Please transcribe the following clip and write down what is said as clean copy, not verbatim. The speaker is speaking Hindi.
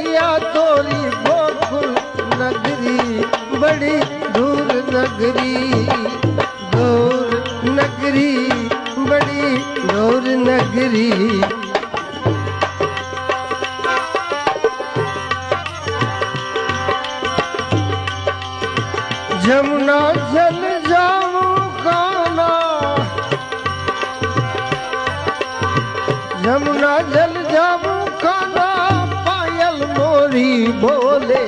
मैया तोरी गोकुल नगरी बड़ी दूर नगरी, दूर नगरी बड़ी दूर नगरी। जमुना जल जाऊं काना, जमुना जल जाऊं काना, पायल मोरी बोले